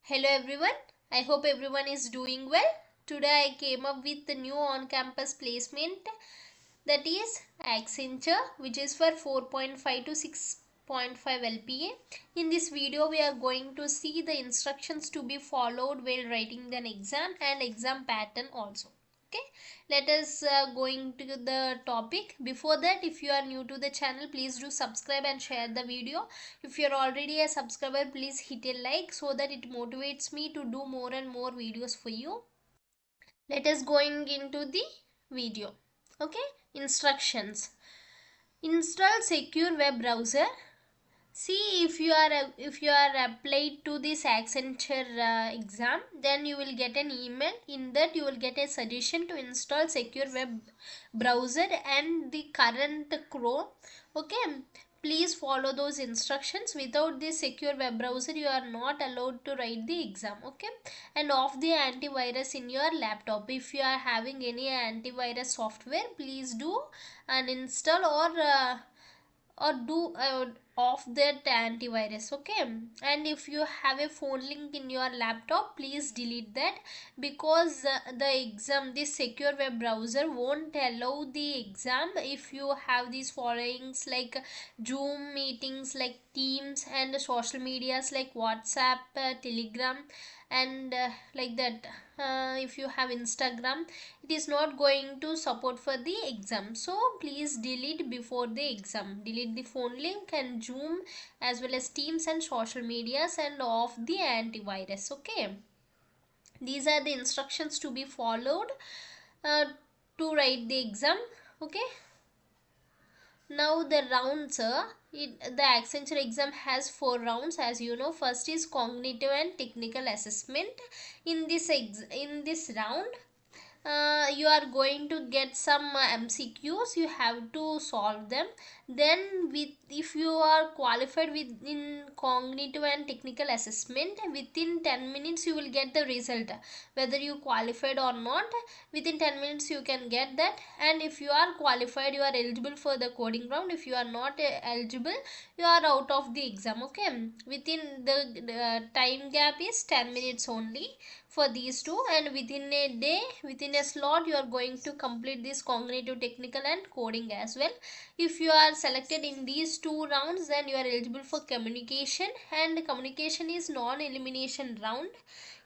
Hello everyone, I hope everyone is doing well. Today I came up with the new on-campus placement, that is Accenture, which is for 4.5 to 6.5 LPA. In this video we are going to see the instructions to be followed while writing an exam and exam pattern also. Okay, let us going to the topic. Before that, if you are new to the channel, please do subscribe and share the video. If you are already a subscriber, please hit a like so that it motivates me to do more and more videos for you. Let us going into the video. Okay, instructions. Install secure web browser. See, if you are applied to this Accenture exam, then you will get an email. In that you will get a suggestion to install secure web browser and the current Chrome. Okay, please follow those instructions. Without this secure web browser you are not allowed to write the exam. Okay, and off the antivirus in your laptop. If you are having any antivirus software, please do uninstall or do off that antivirus. Okay, and if you have a phone link in your laptop, please delete that, because the exam, this secure web browser won't allow the exam if you have these followings like Zoom meetings, like Teams, and social medias like WhatsApp, Telegram, and like that. If you have Instagram, it is not going to support for the exam. So please delete before the exam. Delete the phone link and Zoom as well as Teams and social medias, and off the antivirus. Okay, these are the instructions to be followed uh, to write the exam. Okay, now the rounds. The Accenture exam has 4 rounds, as you know. First is cognitive and technical assessment. In this round, you are going to get some MCQs. You have to solve them. Then, with if you are qualified within cognitive and technical assessment, within 10 minutes you will get the result, whether you qualified or not. Within 10 minutes you can get that. And if you are qualified, you are eligible for the coding round. If you are not eligible, you are out of the exam. Okay, within the time gap is 10 minutes only for these two, and within a day, within a slot, you are going to complete this cognitive, technical, and coding as well. If you are selected in these 2 rounds, then you are eligible for communication, and communication is non-elimination round.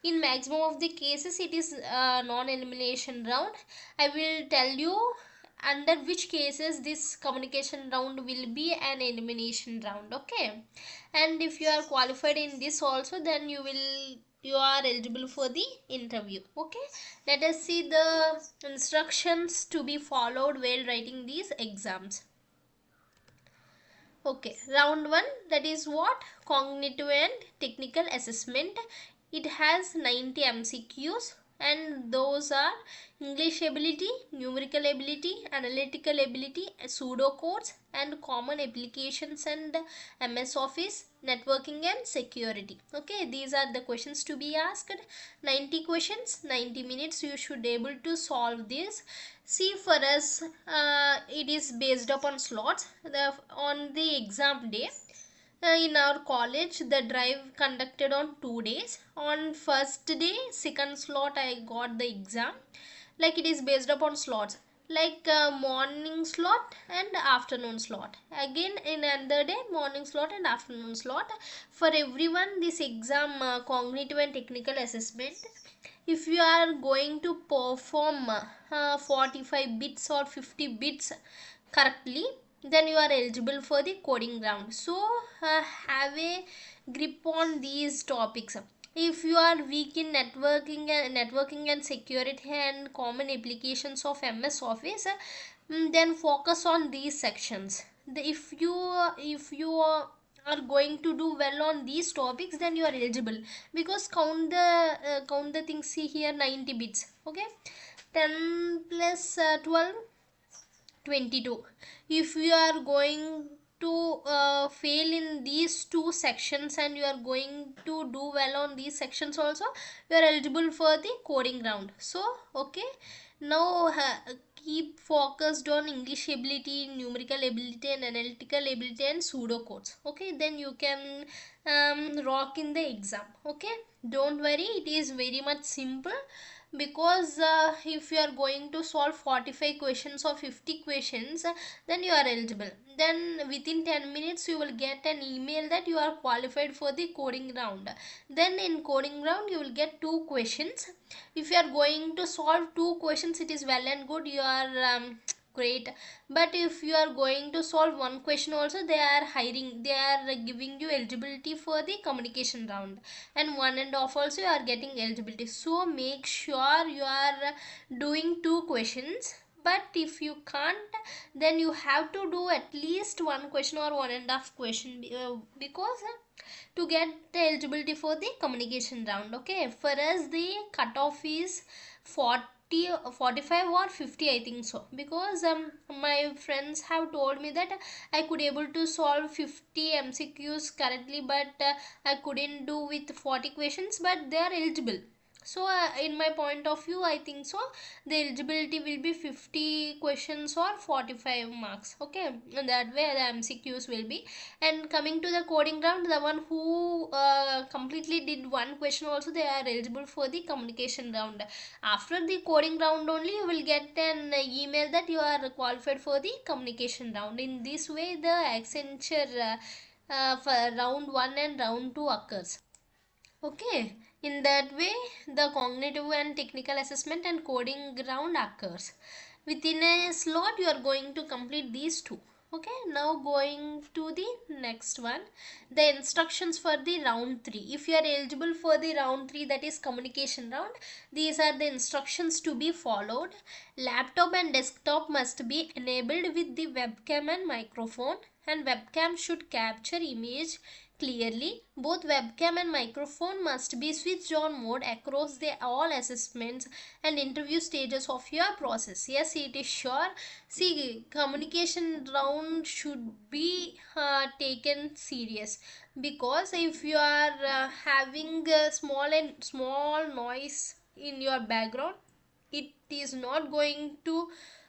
In maximum of the cases it is a non-elimination round. I will tell you under which cases this communication round will be an elimination round. Okay, and if you are qualified in this also, then you are eligible for the interview. Okay, let us see the instructions to be followed while writing these exams. Okay, round 1, that is what? Cognitive and technical assessment. It has 90 MCQs, and those are English ability, numerical ability, analytical ability, pseudocodes, and common applications, and MS Office, networking, and security. Okay, these are the questions to be asked. 90 questions, 90 minutes. You should able to solve this. See, for us, it is based upon slots. On the exam day, in our college, the drive conducted on 2 days. On first day, second slot, I got the exam. Like, it is based upon slots, like morning slot and afternoon slot. Again, in another day, morning slot and afternoon slot. For everyone, this exam, cognitive and technical assessment, if you are going to perform 45 bits or 50 bits correctly, then you are eligible for the coding round. So have a grip on these topics. If you are weak in networking and security and common applications of MS Office, then focus on these sections. If you are going to do well on these topics, then you are eligible, because count the things. See here, 90 bits. Okay, 10 plus 12, 22. If you are going to fail in these two sections, and you are going to do well on these sections also, you are eligible for the coding round. So okay, now keep focused on English ability, numerical ability, and analytical ability, and pseudo codes. Okay, then you can rock in the exam. Okay, don't worry, it is very much simple, because if you are going to solve 45 questions or 50 questions, then you are eligible. Then within 10 minutes you will get an email that you are qualified for the coding round. Then in coding round you will get 2 questions. If you are going to solve 2 questions, it is well and good, you are great. But if you are going to solve 1 question also, they are giving you eligibility for the communication round, and 1.5 also you are getting eligibility. So make sure you are doing 2 questions. But if you can't, then you have to do at least 1 question or 1.5 question, because to get the eligibility for the communication round. Okay, for us the cutoff is 40, 45 or 50, I think so, because my friends have told me that I could able to solve 50 MCQs currently, but I couldn't do with 40 questions, but they are eligible. So in my point of view, I think so the eligibility will be 50 questions or 45 marks. Okay, and that way the MCQs will be. And coming to the coding round, the one who completely did 1 question also, they are eligible for the communication round. After the coding round only, you will get an email that you are qualified for the communication round. In this way the Accenture for round 1 and round 2 occurs. Okay, in that way, the cognitive and technical assessment and coding round occurs. Within a slot, you are going to complete these two. Okay, now going to the next one, the instructions for the round 3. If you are eligible for the round 3, that is communication round, these are the instructions to be followed. Laptop and desktop must be enabled with the webcam and microphone, and webcam should capture image clearly. Both webcam and microphone must be switched on mode across the all assessments and interview stages of your process. Yes, it is sure. See, communication round should be taken serious, because if you are having a small noise in your background, it is not going to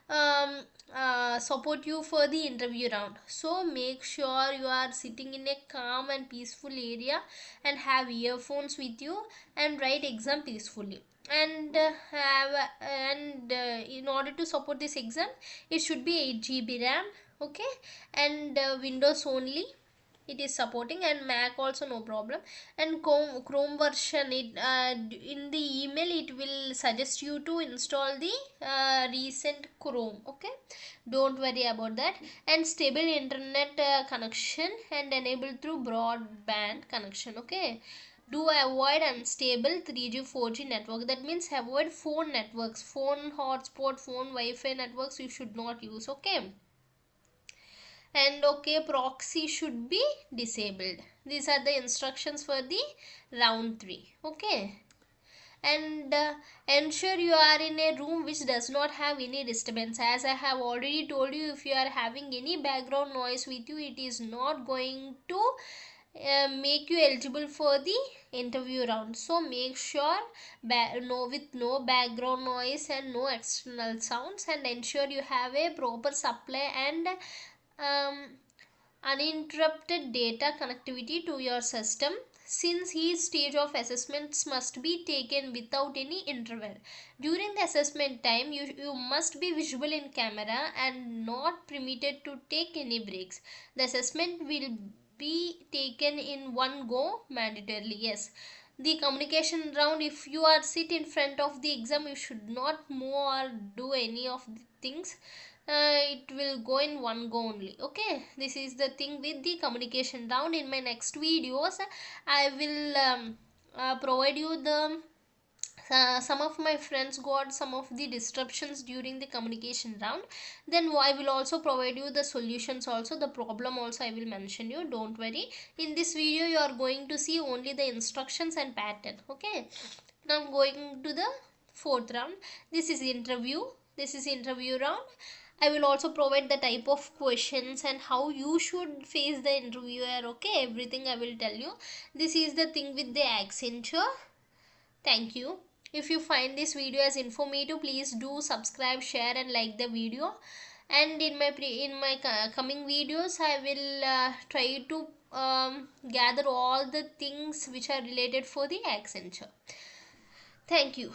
um, support you for the interview round. So make sure you are sitting in a calm and peaceful area and have earphones with you and write exam peacefully. And in order to support this exam, it should be 8 GB RAM. Okay, and Windows only it is supporting, and Mac also no problem. And Chrome version, it in the email it will suggest you to install the recent Chrome. Okay, don't worry about that. And stable internet connection and enabled through broadband connection. Okay, do avoid unstable 3G 4G network. That means avoid phone networks, phone hotspot, phone Wi-Fi networks you should not use. Okay, and okay, proxy should be disabled. These are the instructions for the round 3. Okay, and ensure you are in a room which does not have any disturbance. As I have already told you, if you are having any background noise with you, it is not going to make you eligible for the interview round. So make sure with no background noise and no external sounds, and ensure you have a proper supply and um, uninterrupted data connectivity to your system, since each stage of assessments must be taken without any interval. During the assessment time, you must be visible in camera and not permitted to take any breaks. The assessment will be taken in one go mandatorily. Yes, the communication round, if you are sit in front of the exam, you should not move or do any of the things. It will go in one go only. Okay, this is the thing with the communication round. In my next videos I will provide you the some of my friends got some of the disruptions during the communication round. Then I will also provide you the solutions also, the problem also I will mention you. Don't worry, in this video you are going to see only the instructions and pattern. Okay, now going to the fourth round. This is interview. This is interview round. I will also provide the type of questions and how you should face the interviewer. Okay, everything I will tell you. This is the thing with the Accenture. Thank you. If you find this video as informative, please do subscribe, share and like the video. And in my coming videos, I will try to gather all the things which are related for the Accenture. Thank you.